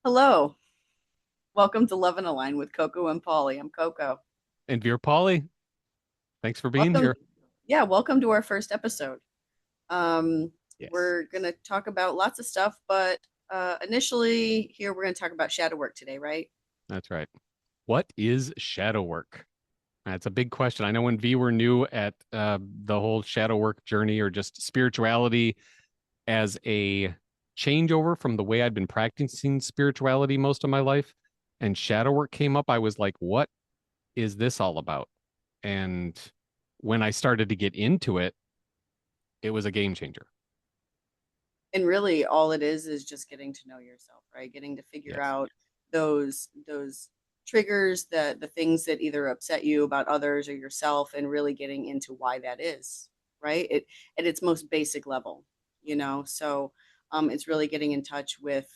Hello. Welcome to Love and Align with Coco and Paulie. I'm Coco. And Dear Polly, thanks for being Welcome. here. Yeah, welcome to our first episode. Um, Yes, we're going to talk about lots of stuff, but initially here we're going to talk about shadow work today, right? that's right. What is shadow work? That's a big question. I know when V were new at the whole shadow work journey or just spirituality as a changeover from the way I'd been practicing spirituality most of my life, and shadow work came up, I was like, what is this all about? And when I started to get into it, it was a game changer. And really all it is just getting to know yourself, right? Getting to figure Yes. out those triggers, the things that either upset you about others or yourself, and really getting into why that is, right? It at its most basic level, you know. So it's really getting in touch with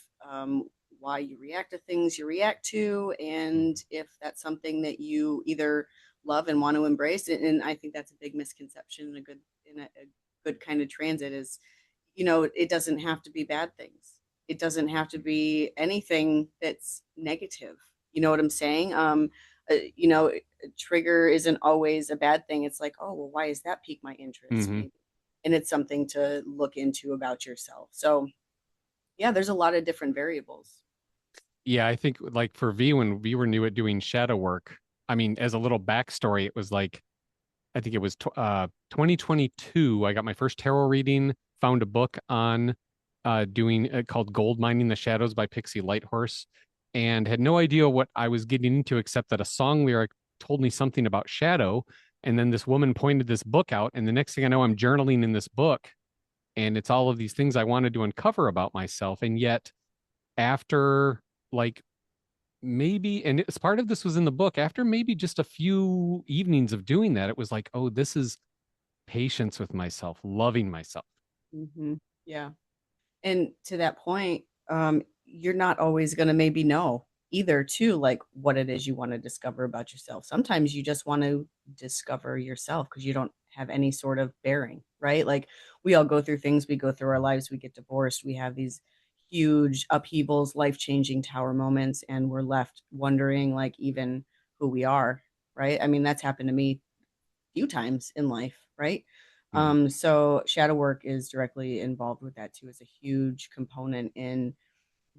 why you react to things you react to, and if that's something that you either love and want to embrace. And I think that's a big misconception in a good kind of transit is, it doesn't have to be bad things. It doesn't have to be anything that's negative. You know what I'm saying? A trigger isn't always a bad thing. It's like, oh, well, why is that pique my interest? Hmm. Maybe. And it's something to look into about yourself. So, yeah, there's a lot of different variables. Yeah, I think like for V, when we were new at doing shadow work, I mean, as a little backstory, it was like, I think it was 2022. I got my first tarot reading, found a book on doing called Gold Mining the Shadows by Pixie Lighthorse, and had no idea what I was getting into except that a song lyric told me something about shadow. And then this woman pointed this book out, and the next thing I know, I'm journaling in this book, and it's all of these things I wanted to uncover about myself. And yet, after like maybe, and it's part of this was in the book, after maybe just a few evenings of doing that, it was like, oh, this is patience with myself, loving myself. Hmm. Yeah. And to that point, you're not always going to maybe know either, too, like what it is you want to discover about yourself. Sometimes you just want to discover yourself because you don't have any sort of bearing, right? Like we all go through things, we go through our lives, we get divorced, we have these huge upheavals, life-changing tower moments, and we're left wondering, like, even who we are, right? I mean, that's happened to me few times in life, right? Mhm. So shadow work is directly involved with that too, as a huge component in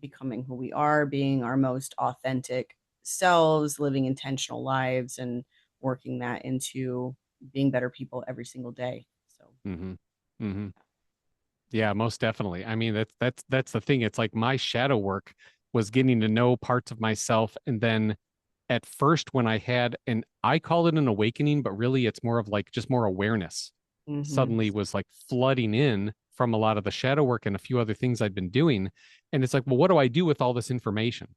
becoming who we are, being our most authentic selves, living intentional lives, and working that into being better people every single day. So, Hmm. Hmm. Yeah, most definitely. I mean, that's the thing. It's like my shadow work was getting to know parts of myself, and then at first when I had, and I call it an awakening, but really it's more of like just more awareness. mm-hmm. Suddenly was like flooding in from a lot of the shadow work and a few other things I'd been doing, and it's like, well, what do I do with all this information?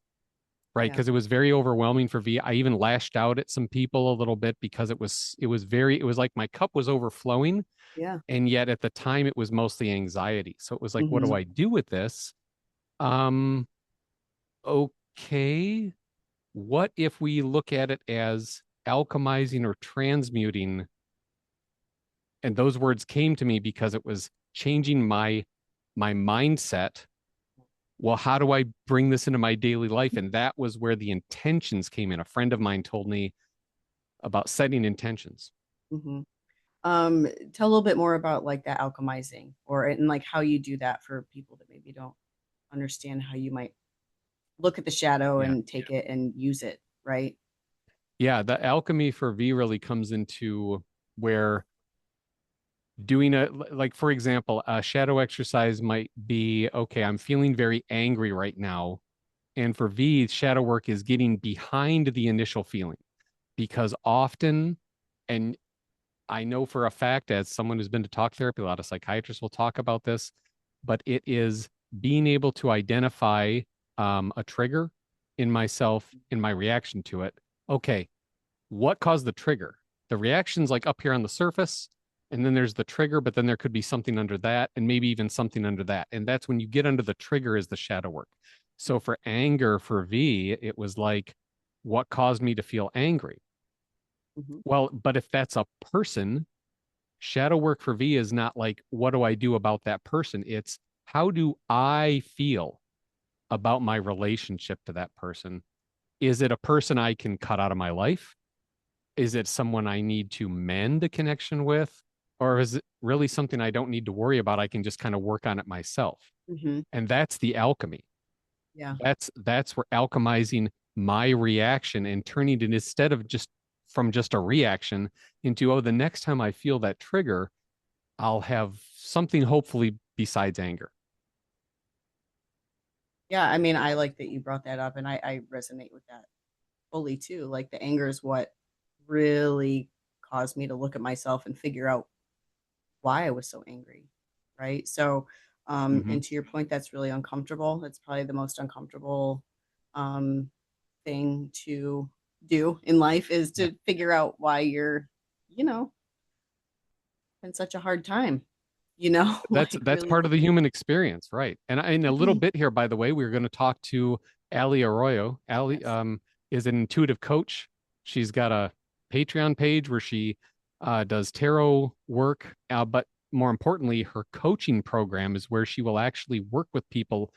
Right, Yeah. because it was very overwhelming for V. I even lashed out at some people a little bit because it was like my cup was overflowing, Yeah. and yet at the time it was mostly anxiety. So it was like, what do Mm-hmm. I do with this? Um, okay, what if we look at it as alchemizing or transmuting? And those words came to me because it was changing my mindset. Well, how do I bring this into my daily life? And that was where the intentions came in. A friend of mine told me about setting intentions. Mm-hmm. Tell a little bit more about like that alchemizing, or and like how you do that for people that maybe don't understand how you might look at the shadow Yeah. and take it and use it, right? Yeah. The alchemy for V really comes into where doing a, like, for example, a shadow exercise might be, okay, I'm feeling very angry right now. And for V, shadow work is getting behind the initial feeling because often, and I know for a fact, as someone who's been to talk therapy, a lot of psychiatrists will talk about this, but it is being able to identify a trigger in myself, in my reaction to it. Okay, what caused the trigger? The reaction's like up here on the surface, and then there's the trigger, but then there could be something under that, and maybe even something under that. And that's when you get under the trigger is the shadow work. So for anger, for V, it was like, what caused me to feel angry? Mm-hmm. Well, but if that's a person, shadow work for V is not like, what do I do about that person? It's how do I feel about my relationship to that person? Is it a person I can cut out of my life? Is it someone I need to mend a connection with? Or is it really something I don't need to worry about? I can just kind of work on it myself. Hmm. And that's the alchemy. Yeah. That's where alchemizing my reaction and turning it instead of just from just a reaction into, oh, the next time I feel that trigger, I'll have something hopefully besides anger. Yeah. I mean, I like that you brought that up, and I resonate with that fully too. Like the anger is what really caused me to look at myself and figure out why I was so angry. Right. So, Mm-hmm. and to your point, that's really uncomfortable. That's probably the most uncomfortable um, thing to do in life is Yeah. to figure out why you're, you know, in such a hard time, like That's really part of the looking. human experience, right? And in a little Mhm, bit here, by the way, we're going to talk to Alli Arroyo. Alli yes. is an intuitive coach. She's got a Patreon page where she does tarot work, but more importantly, her coaching program is where she will actually work with people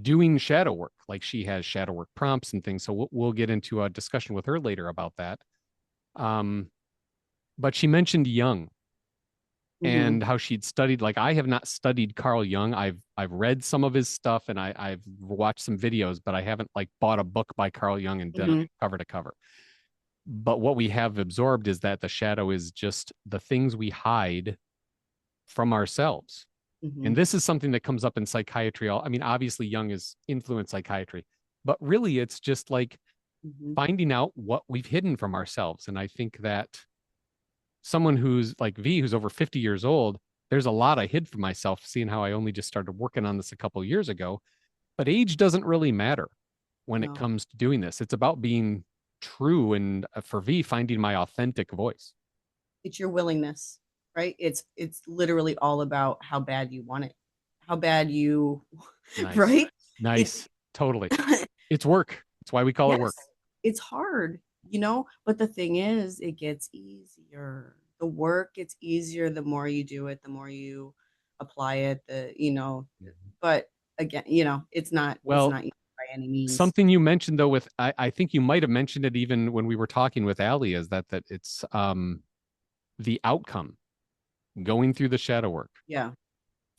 doing shadow work. Like she has shadow work prompts and things. So we'll get into a discussion with her later about that. Um, but she mentioned Jung Hmm. and how she'd studied. Like I have not studied Carl Jung. I've read some of his stuff and I've watched some videos, but I haven't like bought a book by Carl Jung and done it Hmm. cover to cover. But what we have absorbed is that the shadow is just the things we hide from ourselves. Hmm. And this is something that comes up in psychiatry. I mean, obviously Jung has influenced psychiatry, but really it's just like Hmm. finding out what we've hidden from ourselves. And I think that someone who's like V, who's over 50 years old, there's a lot I hid from myself, seeing how I only just started working on this a couple of years ago. But age doesn't really matter when it No, comes to doing this. It's about being true and for V, finding my authentic voice. it's your willingness, right? It's literally all about how bad you want it, how bad you, Nice. right? It Nice. Totally. It's work. It's why we call it yes, work. it's hard, but the thing is, it gets easier. The work gets easier the more you do it, the more you apply it, but again, it's Well, not easy by any means. something you mentioned though with I think you might have mentioned it even when we were talking with Alli is that it's the outcome going through the shadow work. Yeah.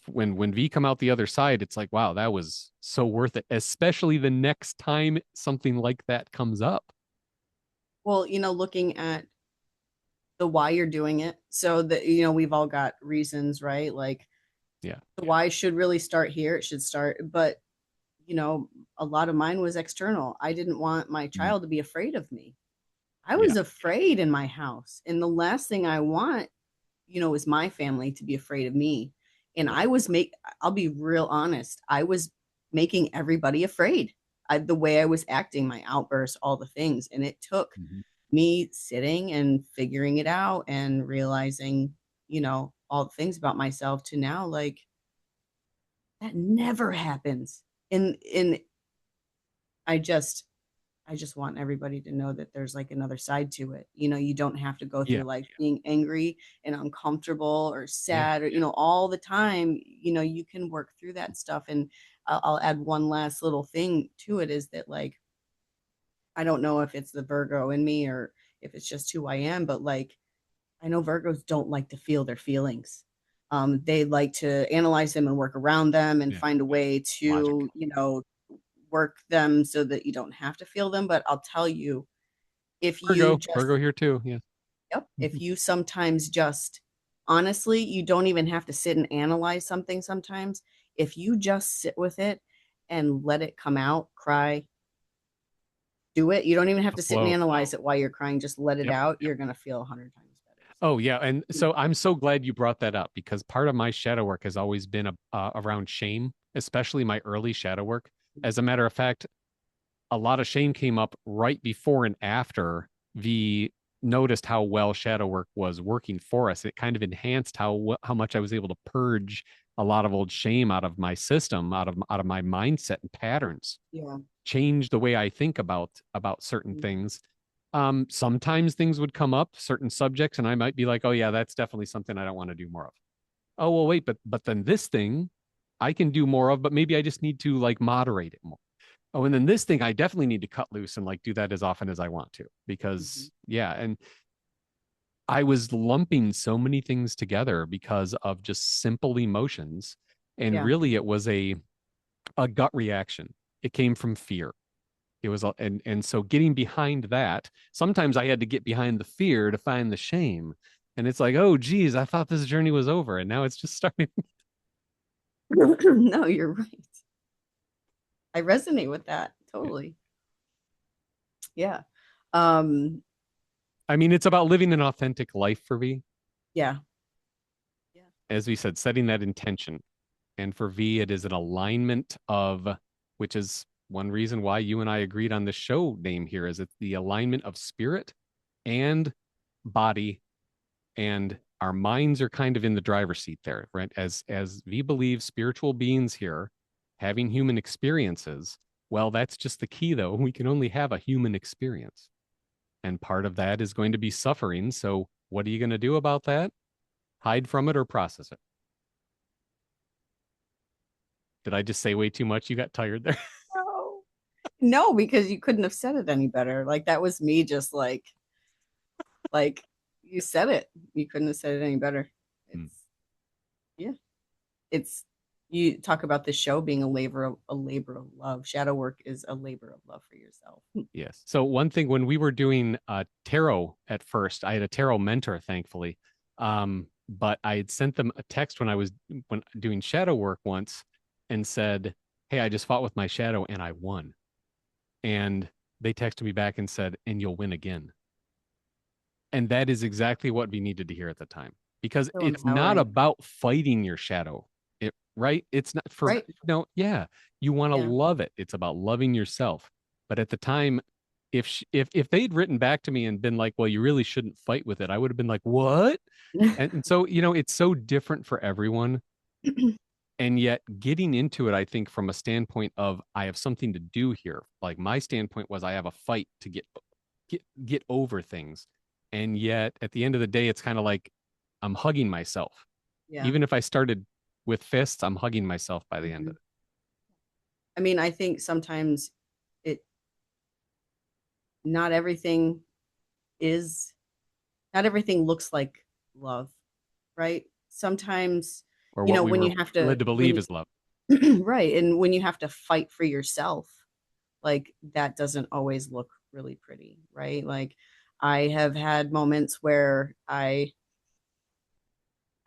When V come out the other side, it's like, wow, that was so worth it, especially the next time something like that comes up. Well, looking at the why you're doing it. So that, we've all got reasons, right? Like Yeah. the why should really start here. It should start, but you know, a lot of mine was external. I didn't want my Mm. child to be afraid of me. I Yeah. was afraid in my house. And the last thing I want, is my family to be afraid of me. And I'll be real honest, I was making everybody afraid. The way I was acting, my outbursts, all the things. And it took Mhm. me sitting and figuring it out and realizing, all the things about myself to now, like, that never happens. And I just I just want everybody to know that there's like another side to it. You don't have to go Yeah. through life being angry and uncomfortable or Yeah. sad or, all the time. You can work through that stuff. And I'll add one last little thing to it is that, like, I don't know if it's the Virgo in me or if it's just who I am, but like, I know Virgos don't like to feel their feelings. They like to analyze them and work around them and Yeah. find a way Logic. to, work them so that you don't have to feel them. But I'll tell you, if you Virgo just, here too. Yeah. yep, if you sometimes just, honestly, you don't even have to sit and analyze something sometimes. If you just sit with it and let it come out, cry, do it. You don't even have The to sit and flow. analyze it while you're crying. Just let it Yep. out. You're going to feel 100 times better. So, Oh yeah, and so I'm so glad you brought that up because part of my shadow work has always been around shame, especially my early shadow work. As a matter of fact, a lot of shame came up right before and after V noticed how well shadow work was working for us. It kind of enhanced how much I was able to purge a lot of old shame out of my system, out of my mindset and patterns, yeah. change the way I think about certain things. Sometimes things would come up, certain subjects, and I might be like, oh yeah, that's definitely something I don't want to do more of. Oh well, wait, but then this thing, I can do more of, but maybe I just need to like moderate it more. Oh, and then this thing I definitely need to cut loose and like do that as often as I want to, Mhm. because yeah, and I was lumping so many things together because of just simple emotions. And Yeah. really it was a gut reaction. It came from fear. It was and so getting behind that, sometimes I had to get behind the fear to find the shame. And it's like, oh geez, I thought this journey was over and now it's just starting. No, you're right. I resonate with that totally. Yeah. Um, I mean, it's about living an authentic life for V. yeah. Yeah. As we said, setting that intention. And for V, it is an alignment of, which is one reason why you and I agreed on the show name here, is it's the alignment of spirit and body, and our minds are kind of in the driver's seat there, right? As V believes spiritual beings here having human experiences. Well, that's just the key though. We can only have a human experience. And part of that is going to be suffering. So what are you going to do about that? Hide from it or process it? Did I just say way too much? You got tired there. No. No, because you couldn't have said it any better. Like that was me just like you said it. You couldn't have said it any better. Hmm. It's yeah. It's you talk about this show being a labor of love. Shadow work is a labor of love for yourself. Yes. So one thing when we were doing tarot at first, I had a tarot mentor, thankfully. But I had sent them a text when doing shadow work once and said, "Hey, I just fought with my shadow and I won." And they texted me back and said, "And you'll win again." And that is exactly what we needed to hear at the time, because So it's not empowering. about fighting your shadow. Right? It's not for Right? no, yeah. You want to Yeah. love it. It's about loving yourself. But at the time, if they'd written back to me and been like, "Well, you really shouldn't fight with it," I would have been like, "What?" And so, it's so different for everyone. And yet getting into it, I think from a standpoint of I have something to do here. Like my standpoint was I have a fight to get over things. And yet at the end of the day, it's kind of like I'm hugging myself. Yeah. Even if I started with fists, I'm hugging myself by the end Mhm. of it. I mean, I think sometimes it not everything is not everything looks like love, right? Sometimes, Or what we when were you have to led to believe when is love. right, and when you have to fight for yourself, like that doesn't always look really pretty, right? Like I have had moments where I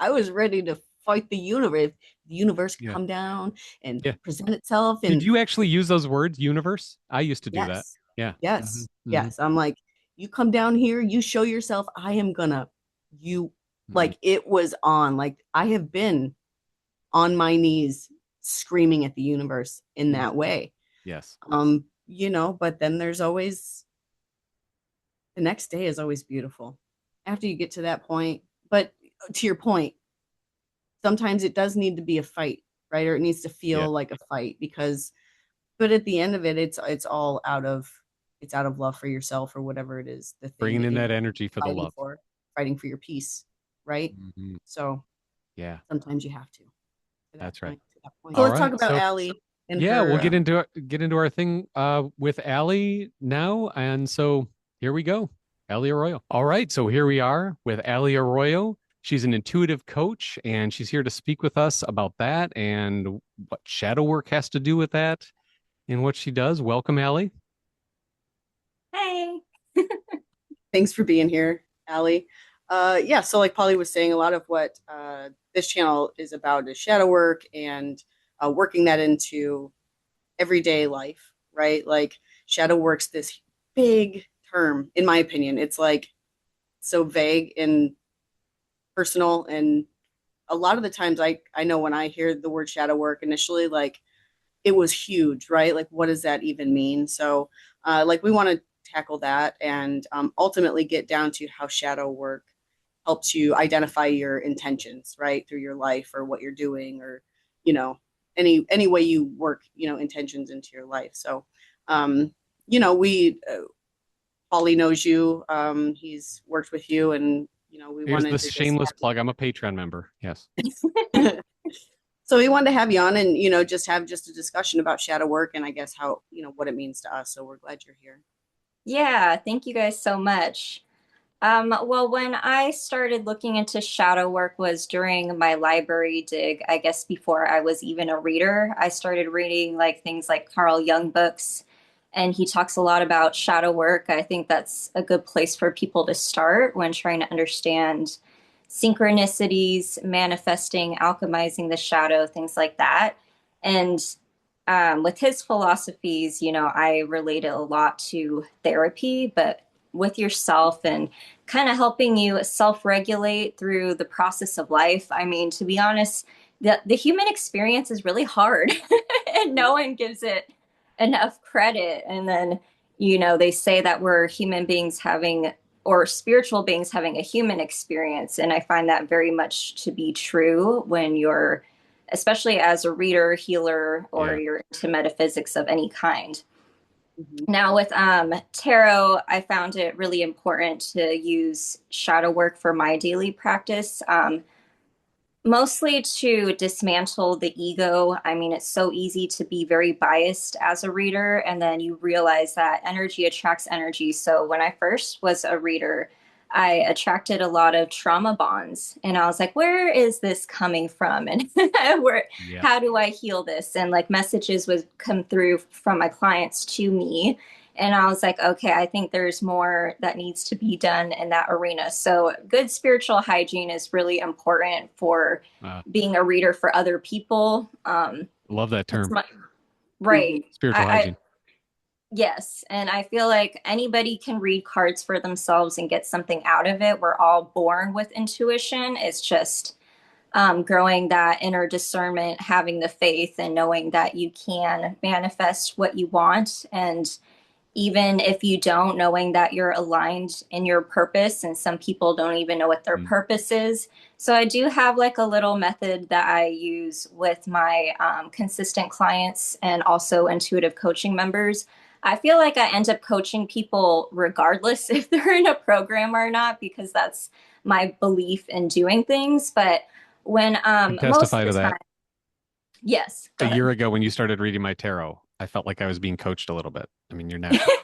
was ready to fight the universe. The universe could Yeah. come down and Yeah. present itself Did and you actually use those words, universe? I used to do that. yes. Yeah. Yes. Mm-hmm. Yes. I'm like, you come down here, you show yourself, I am gonna you Mm-hmm. like it was on. Like I have been on my knees screaming at the universe in Mm-hmm. that way. Yes. But then there's always the next day is always beautiful after you get to that point. But to your point, sometimes it does need to be a fight, right? Or it needs to Yeah. feel like a fight because but at the end of it, it's all out of love for yourself or whatever it is, the thing Bringing that in you're that energy for the fighting love. for, fighting for your peace, right? Mm-hmm. So Yeah. sometimes you have to that That's right. point, to that point. So All let's talk right. about So Allie and yeah, we'll her. get into our thing with Allie now. And so here we go. Allie Arroyo. All right. So here we are with Allie Arroyo. She's an intuitive coach and she's here to speak with us about that and what shadow work has to do with that and what she does. Welcome, Allie. Hey. Thanks for being here, Allie. Yeah, so like Polly was saying, a lot of what this channel is about is shadow work and working that into everyday life, right? Like shadow work's this big term, in my opinion. It's like so vague and personal. And a lot of the times I know when I hear the word shadow work initially, like it was huge, right? Like, what does that even mean? So, like, we want to tackle that and ultimately get down to how shadow work helps you identify your intentions, right, through your life or what you're doing, or you know, any way you work, intentions into your life. So, we Paulie knows you. He's worked with you, and we Here's wanted this to just shameless plug. I'm a Patreon member. Yes. have. So we wanted to have you on and, just have just a discussion about shadow work and I guess how, what it means to us. So we're glad you're here. Yeah, thank you guys so much. Well, when I started looking into shadow work was during my library dig, I guess before I was even a reader. I started reading like things like Carl Jung books, and he talks a lot about shadow work. I think that's a good place for people to start when trying to understand synchronicities, manifesting, alchemizing the shadow, things like that. And with his philosophies, I relate it a lot to therapy, but with yourself and kind of helping you self-regulate through the process of life. I mean, to be honest, the human experience is really hard and no one gives it enough credit. And then, they say that we're human beings having or spiritual beings having a human experience. And I find that very much to be true when you're, especially as a reader, healer, or Yeah. you're into metaphysics of any kind. Mhm. Now, with tarot, I found it really important to use shadow work for my daily practice, mostly to dismantle the ego. I mean, it's so easy to be very biased as a reader, and then you realize that energy attracts energy. So, when I first was a reader, I attracted a lot of trauma bonds, and I was like, where is this coming from? And where, Yeah. how do I heal this? And like messages would come through from my clients to me. And I was like, okay, I think there's more that needs to be done in that arena. So, good spiritual hygiene is really important for Uh, being a reader for other people. love that It's term. my, Mhm. right. Spiritual hygiene. Yes. And I feel like anybody can read cards for themselves and get something out of it. We're all born with intuition. It's just growing that inner discernment, having the faith, and knowing that you can manifest what you want. And even if you don't, knowing that you're aligned in your purpose, and some people don't even know what their Mm. purpose is. So I do have like a little method that I use with my consistent clients and also intuitive coaching members. I feel like I end up coaching people regardless if they're in a program or not, because that's my belief in doing things. But when Can most testify of to the that. time, yes, A go ahead. year ago when you started reading my tarot, I felt like I was being coached a little bit. I mean, you're natural.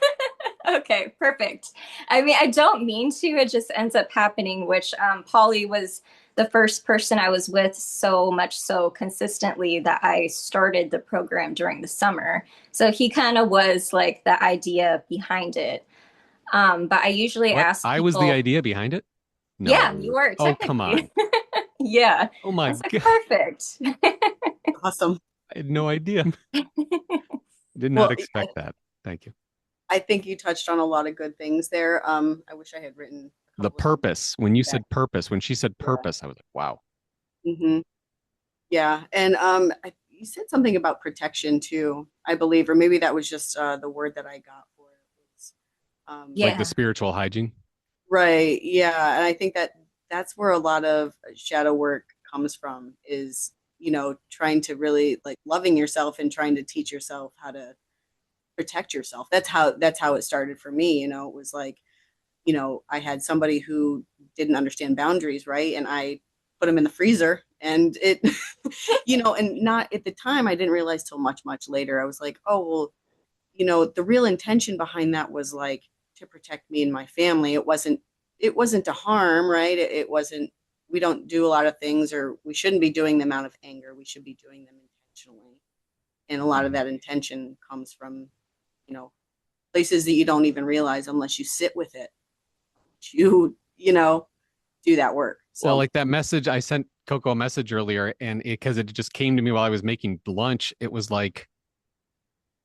Okay, perfect. I mean, I don't mean to, it just ends up happening, which Paulie was the first person I was with so much so consistently that I started the program during the summer. So he kind of was like the idea behind it. But I usually What? ask I was the people, idea behind it? yeah, you No. were Oh, come technically. on. Yeah. Oh I my was like, God. perfect. Awesome. I had no idea. Did not Well, expect that. Thank you. I think you touched on a lot of good things there. I wish I had written a The couple of things purpose, when you back. said purpose, when she said Yeah. purpose, I was like, wow. Hmm. Yeah. And you said something about protection too, I believe, or maybe that was just the word that I got for it. Was, Like the Yeah. spiritual hygiene. right. Yeah. And I think that that's where a lot of shadow work comes from is, trying to really like loving yourself and trying to teach yourself how to protect yourself. That's how it started for me. It was like, I had somebody who didn't understand boundaries, right? And I put them in the freezer and it, and not at the time, I didn't realize till much, much later. I was like, oh, well, the real intention behind that was like to protect me and my family. It wasn't to harm, right? It wasn't, we don't do a lot of things or we shouldn't be doing them out of anger. We should be doing them intentionally. And a lot of Mhm. that intention comes from, you know, places that you don't even realize unless you sit with it. You do that work. Well, So like that message I sent Coco a message earlier, and because it just came to me while I was making lunch, it was like,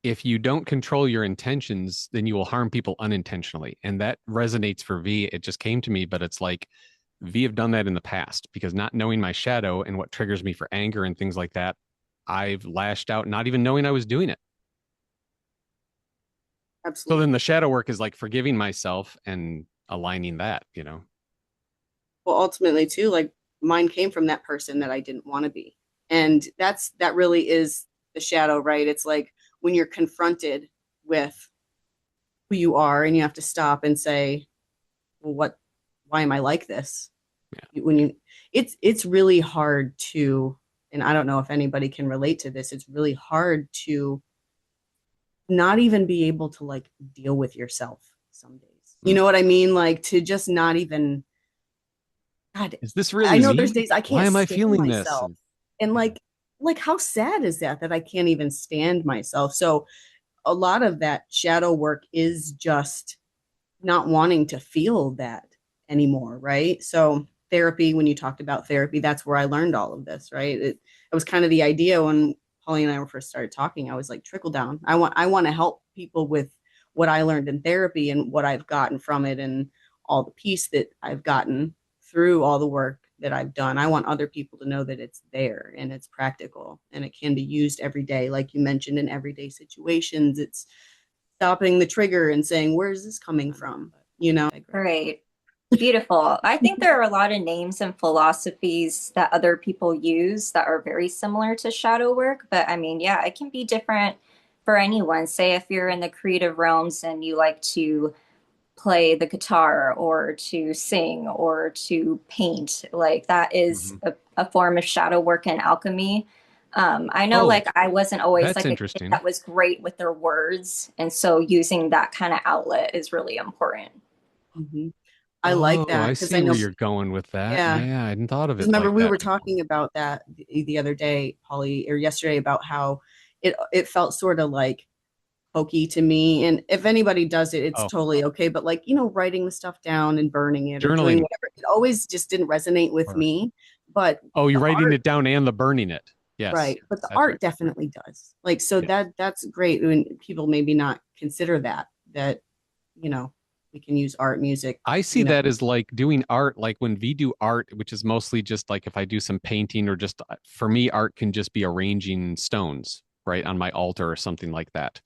if you don't control your intentions, then you will harm people unintentionally. And that resonates for V. It just came to me, but it's like V have done that in the past because not knowing my shadow and what triggers me for anger and things like that, I've lashed out, not even knowing I was doing it. So then absolutely. the shadow work is like forgiving myself and aligning that. Well, ultimately too, like mine came from that person that I didn't want to be. And that really is the shadow, right? It's like when you're confronted with who you are and you have to stop and say, well, why am I like this? Yeah. When you it's really hard to and I don't know if anybody can relate to this, it's really hard to not even be able to like deal with yourself some days. You know what I mean? Like to just not even, God, Is this I really know there's me? days I Why can't am I stand feeling this? myself. And like how sad is that I can't even stand myself? So a lot of that shadow work is just not wanting to feel that anymore, right? So therapy, when you talked about therapy, that's where I learned all of this, right? It was kind of the idea when Polly and I first started talking. I was like, trickle down. I want to help people with what I learned in therapy and what I've gotten from it and all the peace that I've gotten through all the work that I've done. I want other people to know that it's there and it's practical and it can be used every day, like you mentioned, in everyday situations. It's stopping the trigger and saying, where's this coming from? You know? Right. Beautiful. I think there are a lot of names and philosophies that other people use that are very similar to shadow work. But I mean, yeah, it can be different for anyone. Say if you're in the creative realms and you like to play the guitar or to sing or to paint, like that is Mhm. a form of shadow work and alchemy. I know Oh, like I wasn't always that's like a kid interesting. that was great with their words. And so using that kind of outlet is really important. Mm-hmm. I like Oh, that I because I see where know, you're going with that. yeah. Yeah, I hadn't thought of Because it remember, like we that were before. talking about that the other day, Polly, or yesterday, about how it felt sort of like hokey to me. And if anybody does it, it's Oh, totally okay. But like, writing the stuff down and burning it or doing journaling. whatever, it always just didn't resonate with Or me. But oh, you're the writing art, it down and the burning it. Yes, right. But the that's right. art definitely does. Like, so Yes. that's great when people maybe not consider that, you know, we can use art, music, I see that as like doing art, like when we do art, which is mostly just like if I do some painting or just for me, art can just be arranging stones, right, on my altar or something like that.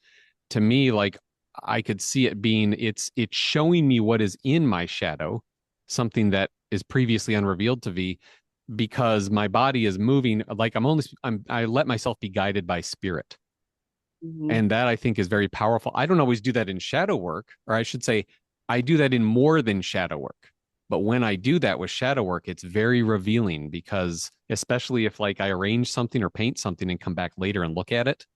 To me, like I could see it being it's showing me what is in my shadow, something that is previously unrevealed to me because my body is moving like I let myself be guided by spirit. Mhm. And that I think is very powerful. I don't always do that in shadow work, or I should say, I do that in more than shadow work. But when I do that with shadow work, it's very revealing because, especially if like I arrange something or paint something and come back later and look at it,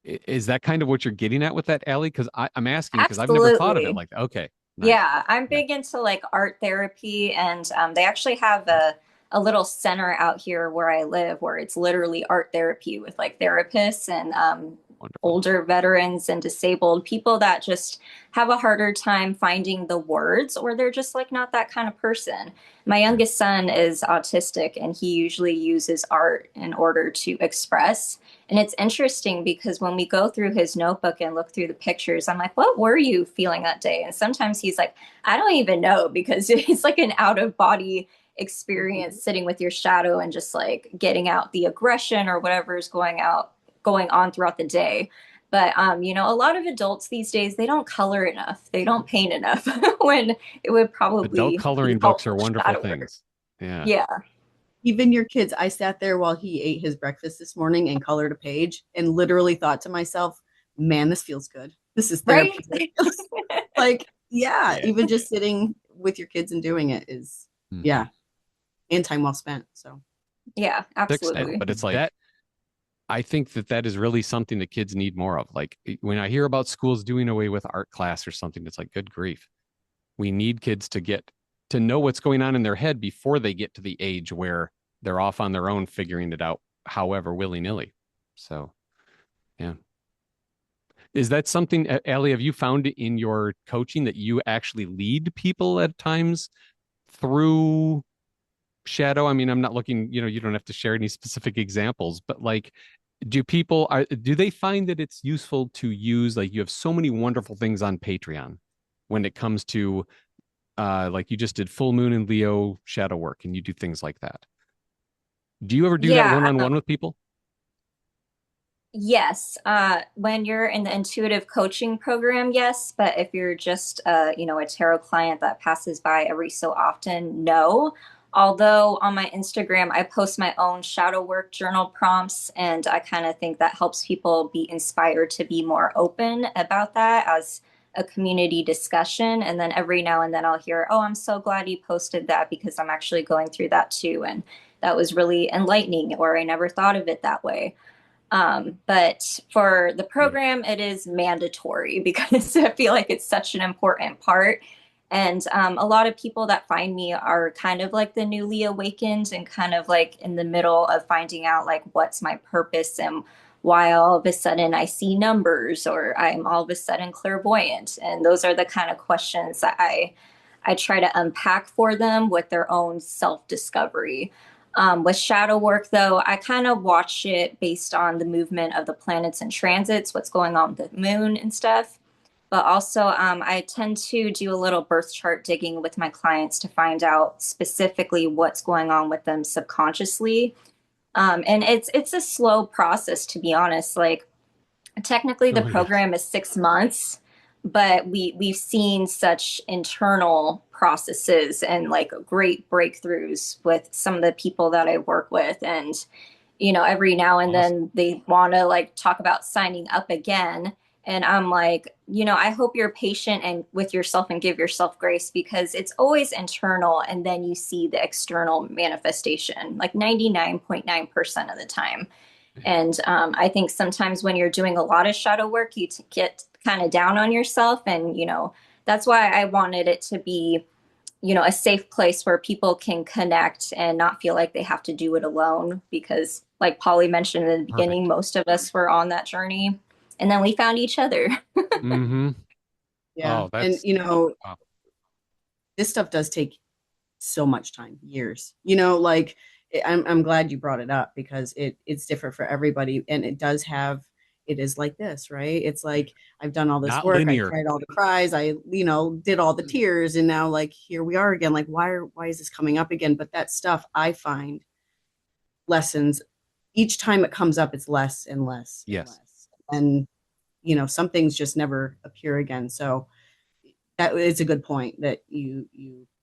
is that kind of what you're getting at with that, Allie? Because I'm asking because I've never thought of it Absolutely. like that. Okay, nice. Yeah, I'm Yeah. big into like art therapy, and they actually have a little center out here where I live where it's literally art therapy with like therapists and Wonderful. older veterans and disabled people that just have a harder time finding the words, or they're just like not that kind of person. My Yeah. youngest son is autistic, and he usually uses art in order to express. And it's interesting because when we go through his notebook and look through the pictures, I'm like, what were you feeling that day? And sometimes he's like, I don't even know, because it's like an out of body experience sitting with your shadow and just like getting out the aggression or whatever is going on throughout the day. But a lot of adults these days, they don't color enough. They don't paint enough when it would Adult probably be coloring books are helpful wonderful shadow work. things. Yeah. Yeah. Even your kids, I sat there while he ate his breakfast this morning and colored a page and literally thought to myself, man, this feels good. This is Right? therapeutic. Like, yeah, Yeah. even just sitting with your kids and doing it is, Mhm. yeah, and time well spent. So, Yeah, Extent, absolutely. but it's like that. I think that that is really something that kids need more of. Like when I hear about schools doing away with art class or something, it's like, good grief. We need kids to get to know what's going on in their head before they get to the age where they're off on their own figuring it out, however willy nilly. So, yeah. Is that something, Allie, have you found in your coaching that you actually lead people at times through shadow? I mean, I'm not looking, you don't have to share any specific examples, but like, do they find that it's useful to use, like, you have so many wonderful things on Patreon when it comes to, like you just did full moon and Leo shadow work and you do things like that. Do you ever do that Yeah, one-on-one with people? yes. When you're in the intuitive coaching program, yes. But if you're just, a tarot client that passes by every so often, no. Although on my Instagram, I post my own shadow work journal prompts, and I kind of think that helps people be inspired to be more open about that as a community discussion. And then every now and then I'll hear, oh, I'm so glad you posted that because I'm actually going through that too. And that was really enlightening, or I never thought of it that way. But for the Yeah. program, it is mandatory because I feel like it's such an important part. And a lot of people that find me are kind of like the newly awakened and kind of like in the middle of finding out like what's my purpose and why all of a sudden I see numbers or I'm all of a sudden clairvoyant. And those are the kind of questions that I try to unpack for them with their own self-discovery. With shadow work, though, I kind of watch it based on the movement of the planets and transits, what's going on with the moon and stuff. But also, I tend to do a little birth chart digging with my clients to find out specifically what's going on with them subconsciously. And it's a slow process, to be honest. Like technically the Oh, yeah. program is 6 months, but we've seen such internal processes and like great breakthroughs with some of the people that I work with. And every now and Awesome. then they want to like talk about signing up again, and I'm like, I hope you're patient and with yourself and give yourself grace, because it's always internal and then you see the external manifestation like 99.9% of the time. And I think sometimes when you're doing a lot of shadow work, you get kind of down on yourself. And, that's why I wanted it to be, a safe place where people can connect and not feel like they have to do it alone. Because, like Polly mentioned in the beginning, Perfect. most of us were on that journey and then we found each other. Mm-hmm. Yeah. Oh, And, that's wow. this stuff does take so much time, years. Like I'm glad you brought it up because it's different for everybody, and it is like this, right? It's like I've done all this Not work, I linear. cried all the cries, I did all the tears, and now like here we are again. Like why is this coming up again? But that stuff I find lessons each time it comes up, it's less and less and Yes. less. And some things just never appear again. So that is a good point that you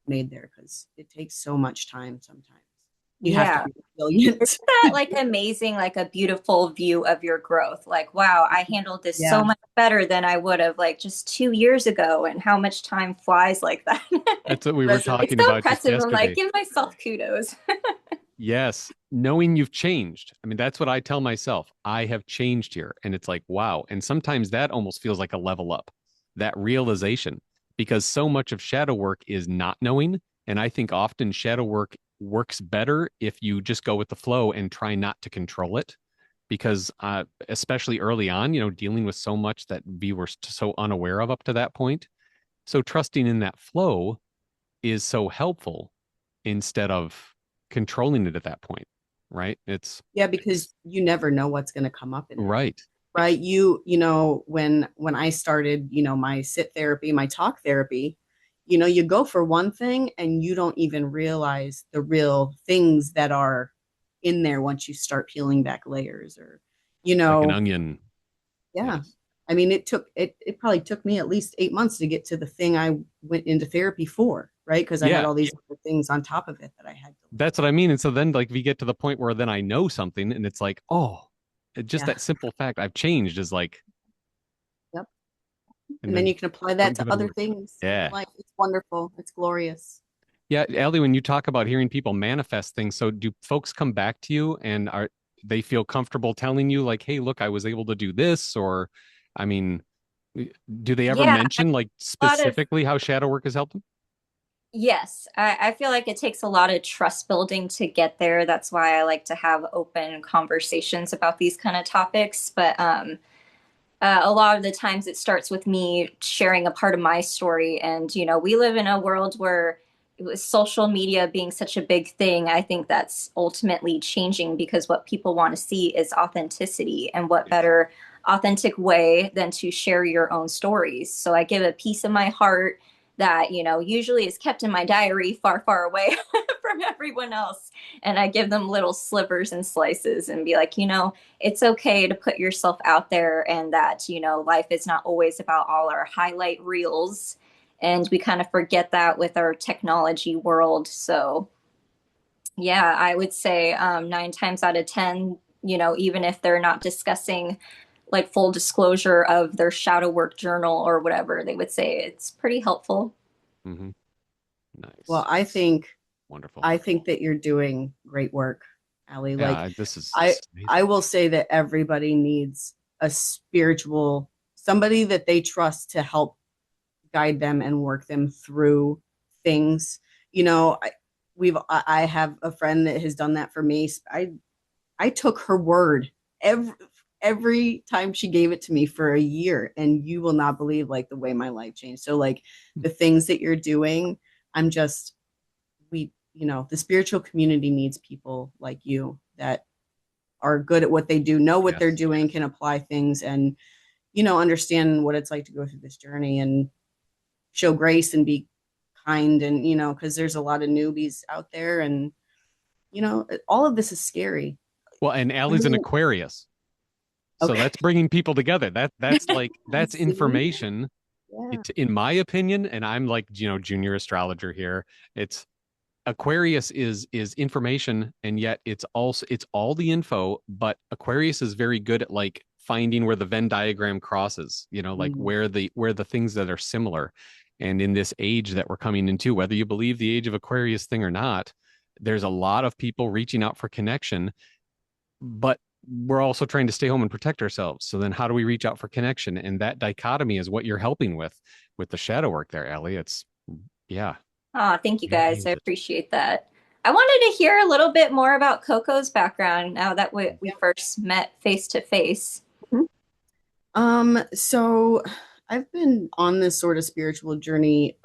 made there, because it takes so much time sometimes. You have to Yeah. be resilient. Isn't that like amazing, like a beautiful view of your growth? Like, wow, I handled this so Yeah. much better than I would have like just 2 years ago, and how much time flies like that. That's what we were Resilient. It's talking so about just impressive. I'm like, yesterday. give myself kudos. Yes. Knowing you've changed. I mean, that's what I tell myself. I have changed here. And it's like, wow. And sometimes that almost feels like a level up, that realization, because so much of shadow work is not knowing. And I think often shadow work works better if you just go with the flow and try not to control it. Because especially early on, dealing with so much that we were so unaware of up to that point. So trusting in that flow is so helpful instead of controlling it at that point, right? It's Yeah, because you never know what's going to come up in it. right. Right. When I started, my sit therapy, my talk therapy, you go for one thing and you don't even realize the real things that are in there once you start peeling back layers, or, you Like an know, onion. yeah. Yes. I mean, it probably took me at least 8 months to get to the thing I went into therapy for, right? Because I had Yeah, all these other things on top of it that I had to learn. that's what I mean. And so then like we get to the point where then I know something and it's like, oh, just Yeah. that simple fact I've changed is like, Yep. and And then then you can apply that don't to give it a other word. things in Yeah. life. It's wonderful. It's glorious. Yeah, Allie, when you talk about hearing people manifest things, so do folks come back to you and are they feel comfortable telling you like, hey, look, I was able to do this? Or I mean, do they ever Yeah, mention like a lot of specifically how shadow work has helped them? yes. I feel like it takes a lot of trust building to get there. That's why I like to have open conversations about these kind of topics. But a lot of the times it starts with me sharing a part of my story. And, we live in a world where with social media being such a big thing, I think that's ultimately changing, because what people want to see is authenticity. And what Yes. better authentic way than to share your own stories? So I give a piece of my heart that, usually is kept in my diary far, far away from everyone else. And I give them little slivers and slices and be like, it's okay to put yourself out there, and that, life is not always about all our highlight reels. And we kind of forget that with our technology world. So, yeah, I would say 9 times out of 10, even if they're not discussing like full disclosure of their shadow work journal or whatever, they would say it's pretty helpful. Hmm. Well, Nice. I think Wonderful. I think that you're doing great work, Alli. Like Yeah, this is I amazing. I will say that everybody needs a spiritual somebody that they trust to help guide them and work them through things. You know, I have a friend that has done that for me. I took her word every every time she gave it to me for a year, and you will not believe like the way my life changed. So like the things that you're doing, I'm just the spiritual community needs people like you that are good at what they do, know what they're Yes. doing, can apply things, and understand what it's like to go through this journey and show grace and be kind, and because there's a lot of newbies out there, and all of this is scary. Well, and I Allie's an mean, Aquarius. So okay. that's bringing people together. That's like that's See? information. Yeah. It, in my opinion, and I'm like, junior astrologer here. It's Aquarius is information, and yet it's all the info, but Aquarius is very good at like finding where the Venn diagram crosses, like Mm. where the things that are similar. And in this age that we're coming into, whether you believe the age of Aquarius thing or not, there's a lot of people reaching out for connection, but we're also trying to stay home and protect ourselves. So then how do we reach out for connection? And that dichotomy is what you're helping with the shadow work there, Alli. It's yeah, Oh, thank you you guys. I nailed it. appreciate that. I wanted to hear a little bit more about Coco's background now that we Yeah. first met face to face. So I've been on this sort of spiritual journey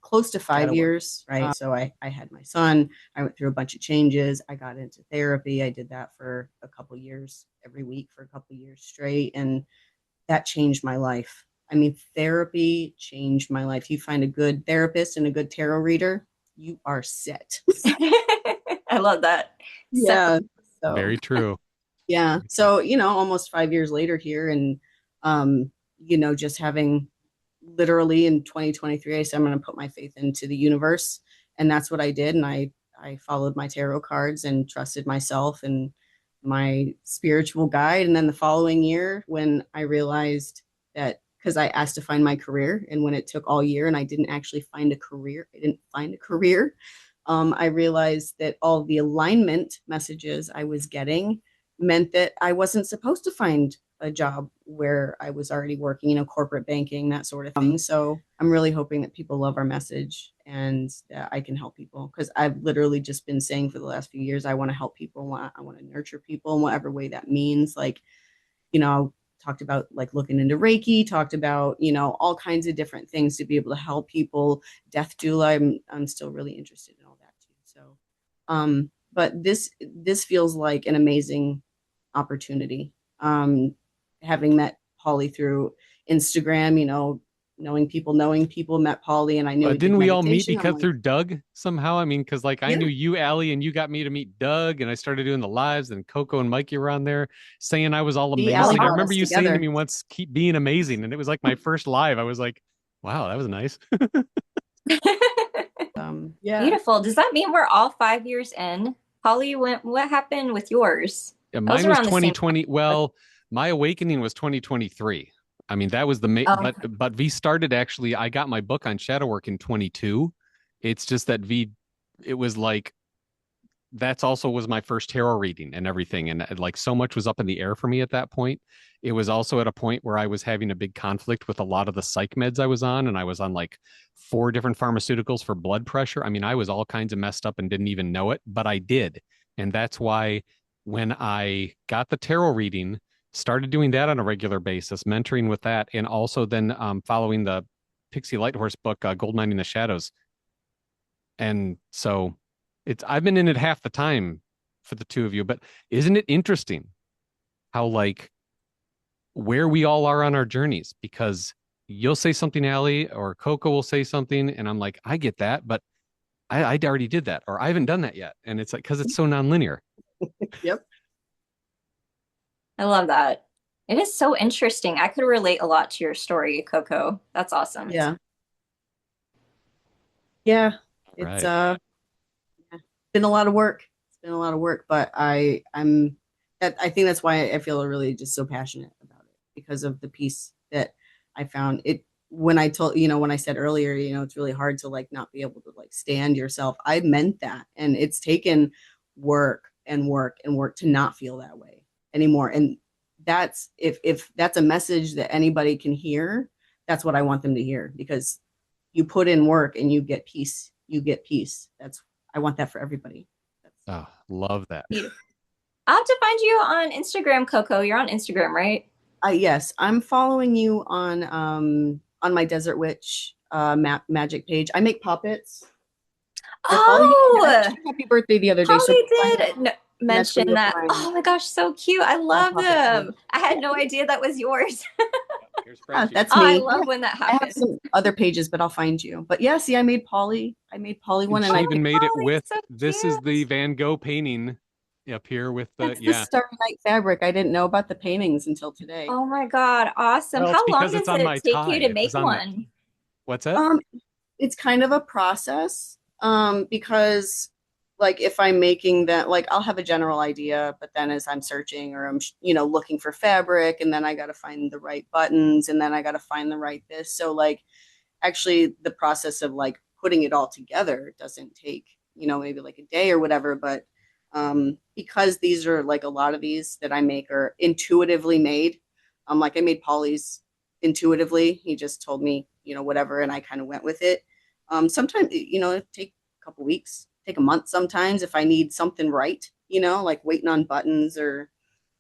close to 5 years, right? So I had my son, I went through a bunch of changes, I got into therapy, I did that for a couple years, every week for a couple years straight, and that changed my life. I mean, therapy changed my life. You find a good therapist and a good tarot reader, you are set. I love that. So, Yeah. So Very true. yeah. So, almost 5 years later here, and just having literally in 2023, I said I'm going to put my faith into the universe, and that's what I did. And I followed my tarot cards and trusted myself and my spiritual guide. And then the following year, when I realized that, because I asked to find my career, and when it took all year and I didn't actually find a career, I didn't find a career. I realized that all the alignment messages I was getting meant that I wasn't supposed to find a job where I was already working, corporate banking, that sort of thing. So I'm really hoping that people love our message and that I can help people, because I've literally just been saying for the last few years, I want to help people. I want to nurture people in whatever way that means. Like, talked about like looking into Reiki, talked about, all kinds of different things to be able to help people. Death doula, I'm still really interested in all that too. So, but this feels like an amazing opportunity. Having met Paulie through Instagram, knowing people, met Paulie, and I knew he did Didn't we all meet meditation. I'm because like, through Doug somehow? I mean, because like I yeah, knew you, Allie, and you got me to meet Doug, and I started doing the lives, and Coco and Mikey were on there saying I was all see, Allie amazing. I brought remember us you saying to together. me once, "Keep being amazing," and it was like my first live. I was like, "Wow, that was nice." Yeah. beautiful. Does that mean we're all 5 years in? Holly, what happened with yours? Yeah, That was mine was around the same 2020. time. Well, my awakening was 2023. I mean, that was the Oh, but V started actually. I got my book on shadow work in 22. It's just that V, it was like that's also was my first tarot reading and everything, and like so much was up in the air for me at that point. It was also at a point where I was having a big conflict with a lot of the psych meds I was on, and I was on like 4 different pharmaceuticals for blood pressure. I mean, I was all kinds of messed up and didn't even know it, but I did. And that's why when I got the tarot reading, started doing that on a regular basis, mentoring with that, and also then following the Pixie Lighthorse book, Gold Mining the Shadows. And so it's I've been in it half the time for the two of you, but isn't it interesting how like where we all are on our journeys? Because you'll say something, Allie, or Coco will say something, and I'm like, I get that, but I already did that, or I haven't done that yet. And it's like because it's so nonlinear. Yep. I love that. It is so interesting. I could relate a lot to your story, Coco. That's awesome. Yeah. Yeah. All It's right. been a lot of work. It's been a lot of work, but I think that's why I feel really just so passionate about it, because of the piece that I found. It when I told, when I said earlier, it's really hard to like not be able to like stand yourself. I meant that. And it's taken work and work and work to not feel that way anymore. And that's if that's a message that anybody can hear, that's what I want them to hear, because you put in work and you get peace. You get peace. I want that for everybody. Oh, love that. Beautiful. I'll have to find you on Instagram, Coco. You're on Instagram, right? Yes, I'm following you on my Desert Witch magic page. I make puppets. I follow you. I Oh, wished you happy birthday the other day. So Polly find did that's where mention you'll that. find Oh my gosh, so cute. I my love puppet page. them. I had no idea that was yours. Here's Yeah, spreadsheet. that's Oh, I me. love when that I have happens. some other pages, but I'll find you. But yeah, see, I made Polly. I made Polly one, And and she I even picked. made it Polly, with, so this is the cute. Van Gogh painting up here with the, That's the yeah. Starry Night fabric. I didn't know about the paintings until today. Oh my God, awesome. Well, it's How long because does it's on it my take you tie. to It make was on that. one? What's that? Um, it's kind of a process, because like if I'm making that, like I'll have a general idea, but then as I'm searching or I'm looking for fabric, and then I got to find the right buttons, and then I got to find the right this. So like actually the process of like putting it all together doesn't take maybe like a day or whatever, but because these are like a lot of these that I make are intuitively made. Like I made Polly's intuitively. He just told me whatever, and I kind of went with it. Sometimes it take a couple weeks, take a month sometimes if I need something right, like waiting on buttons or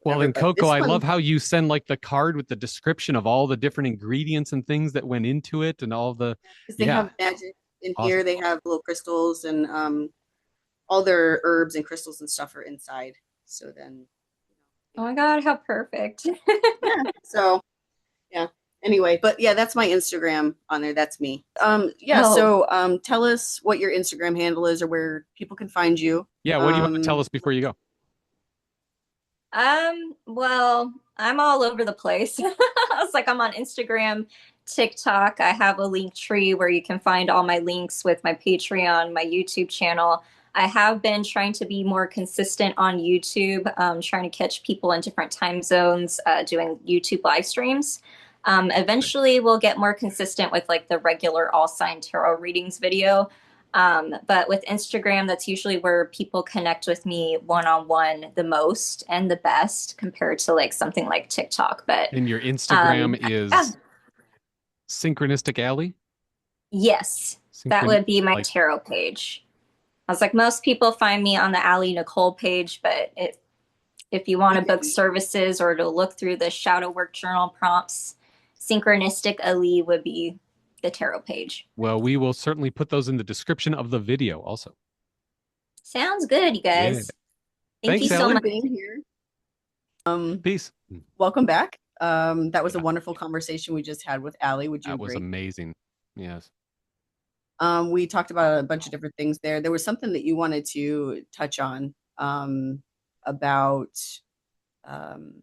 Well, whatever. in But Coco, this I love one, how you send like the card with the description of all the different ingredients and things that went into it and all the, because they yeah, have magic in awesome. here, they have little crystals, and all their herbs and crystals and stuff are inside. So then, Oh my God, how perfect. yeah. So yeah. Anyway, but yeah, that's my Instagram on there. That's me. Yeah. Oh, So tell us what your Instagram handle is or where people can find you. Yeah, what do you want to tell us before you go? well, I'm all over the place. It's like I'm on Instagram, TikTok. I have a link tree where you can find all my links with my Patreon, my YouTube channel. I have been trying to be more consistent on YouTube, trying to catch people in different time zones, doing YouTube live streams. Eventually, we'll get more consistent with like the regular all sign tarot readings video. But with Instagram, that's usually where people connect with me one on one the most and the best compared to like something like TikTok. But And your um, Instagram yeah, is Synchronistic Alli? yes, that Synchron would be my like tarot page. I was like, most people find me on the Allie Nicole page, but if you want to book services or to look through the shadow work journal prompts, Synchronistic Ali would be the tarot page. well, we will certainly put those in the description of the video also. Sounds good, you Yeah. guys. Thank you Thanks, so Alli. much. Being here. Peace. Welcome back. That was a Yeah, wonderful conversation we just had with Allie. Would you that was agree? amazing. Yes. We talked about a bunch of different things there. There was something that you wanted to touch on about um,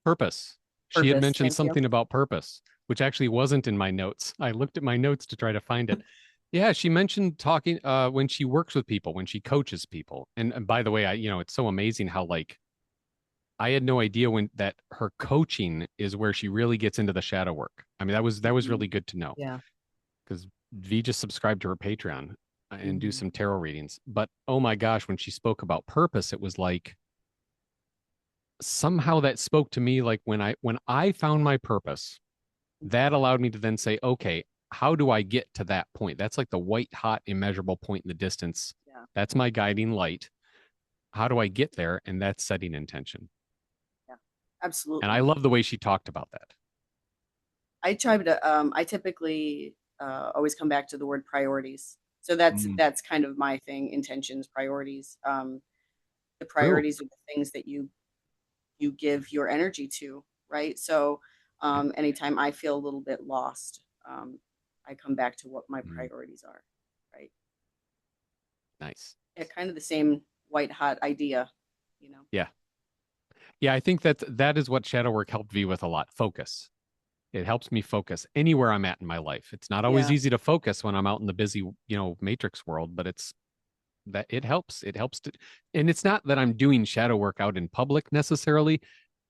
Purpose. She had purpose. mentioned Thank you. something about purpose, which actually wasn't in my notes. I looked at my notes to try to find it. Yeah, she mentioned talking when she works with people, when she coaches people. And by the way, it's so amazing how like I had no idea when that her coaching is where she really gets into the shadow work. I mean, that was Mhm. really good to know Yeah. because V just subscribed to her Patreon and do Mhm. some tarot readings. But oh my gosh, when she spoke about purpose, it was like somehow that spoke to me like when I found my purpose, that allowed me to then say, okay, how do I get to that point? That's like the white hot immeasurable point in the distance. Yeah. That's my guiding light. How do I get there? And that's setting intention. Yeah. And I Absolutely. love the way she talked about that. I typically always come back to the word priorities. So that's Mm, that's kind of my thing, intentions, priorities. The true. priorities are the things that you give your energy to, right? So Yeah. anytime I feel a little bit lost, I come back to what my Mm, priorities are, right? nice. Yeah, kind of the same white hot idea, you know. Yeah. Yeah. I think that is what shadow work helped me with a lot. Focus. It helps me focus anywhere I'm at in my life. It's not always Yeah. easy to focus when I'm out in the busy, matrix world, but it's that it helps. It helps to, and it's not that I'm doing shadow work out in public necessarily.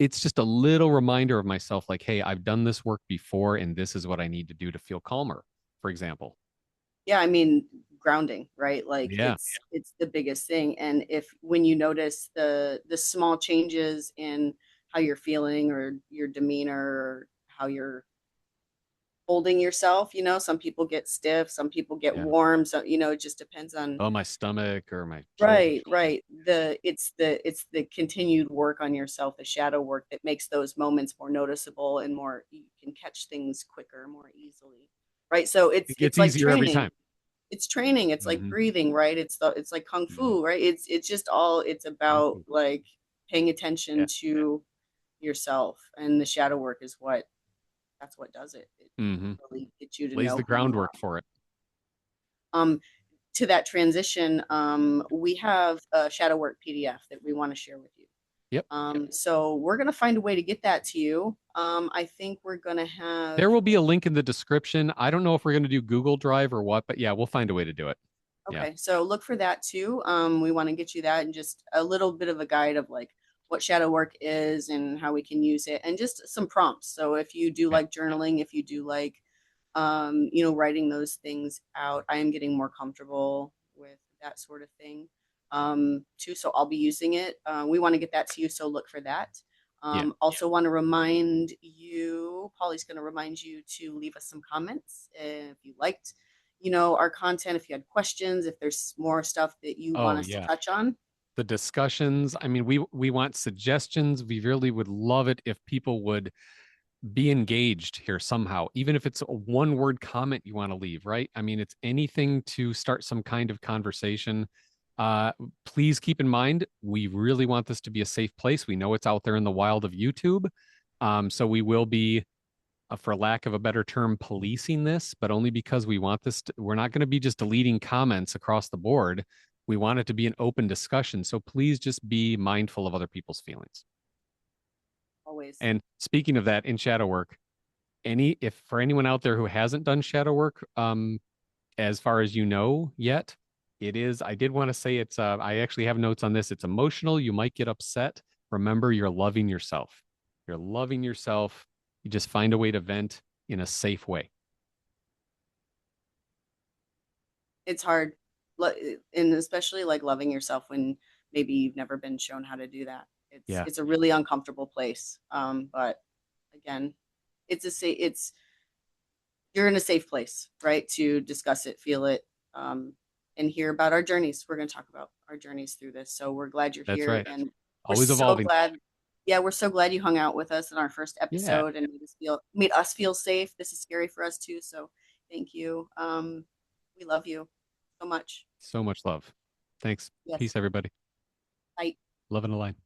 it's just a little reminder of myself, like, hey, I've done this work before, and this is what I need to do to feel calmer, for example. Yeah, I mean, grounding, right? Like Yeah. it's the biggest thing. And if when you notice the small changes in how you're feeling or your demeanor or how you're holding yourself, you know, some people get stiff, some people get Yeah. warm, so you know, it just depends on. Oh, my stomach or my shoulders. Right, right. It's the continued work on yourself, the shadow work that makes those moments more noticeable and more you can catch things quicker, more easily. Right? So It it's gets like easier every training. time. It's training. It's like Hmm. breathing, right? It's like kung Hmm. fu, right? It's just all it's Kung about fu. like paying attention Yeah. to yourself and the shadow work is what that's what does it. It Hmm. really gets you to Lays know the who you groundwork for it. are. To that transition, we have a shadow work PDF that we want to share with you. Yep. So we're going to find a way to get that to you. I think we're going to There have, will be a link in the description. I don't know if we're going to do Google Drive or what, but yeah, we'll find a way to do it. Yeah. okay, so look for that too. We want to get you that and just a little bit of a guide of like what shadow work is and how we can use it and just some prompts. So if you do Yeah. like journaling, if you do like, writing those things out, I am getting more comfortable with that sort of thing too. So I'll be using it. We want to get that to you. So look for that. Yeah. Also want to remind you, Polly's going to remind you to leave us some comments if you liked, our content, if you had questions, if there's more stuff that you want Oh, us to yeah. touch on. The discussions. I mean, we want suggestions. We really would love it if people would be engaged here somehow, even if it's a one word comment you want to leave, right? I mean, it's anything to start some kind of conversation. Uh, Please keep in mind, we really want this to be a safe place. We know it's out there in the wild of YouTube. So we will be, for lack of a better term, policing this, but only because we want this. We're not going to be just deleting comments across the board. We want it to be an open discussion. So please just be mindful of other people's feelings. Always. And speaking of that, in shadow work, if for anyone out there who hasn't done shadow work, as far as you know yet, it is, I did want to say it's, I actually have notes on this. It's emotional. You might get upset. Remember, you're loving yourself. You're loving yourself. You just find a way to vent in a safe way. It's hard, and especially like loving yourself when maybe you've never been shown how to do that. it's Yeah, it's a really uncomfortable place, but again, it's you're in a safe place, right, to discuss it, feel it, um, and hear about our journeys. We're going to talk about our journeys through this, so we're glad you're that's here, right. and we're Always so evolving. glad. Yeah, we're so glad you hung out with us in our first Yeah, episode and made us feel safe. This is scary for us too, so thank you. We love you so much. so much love. Thanks. Yes. Peace, everybody. Bye. Love and a line.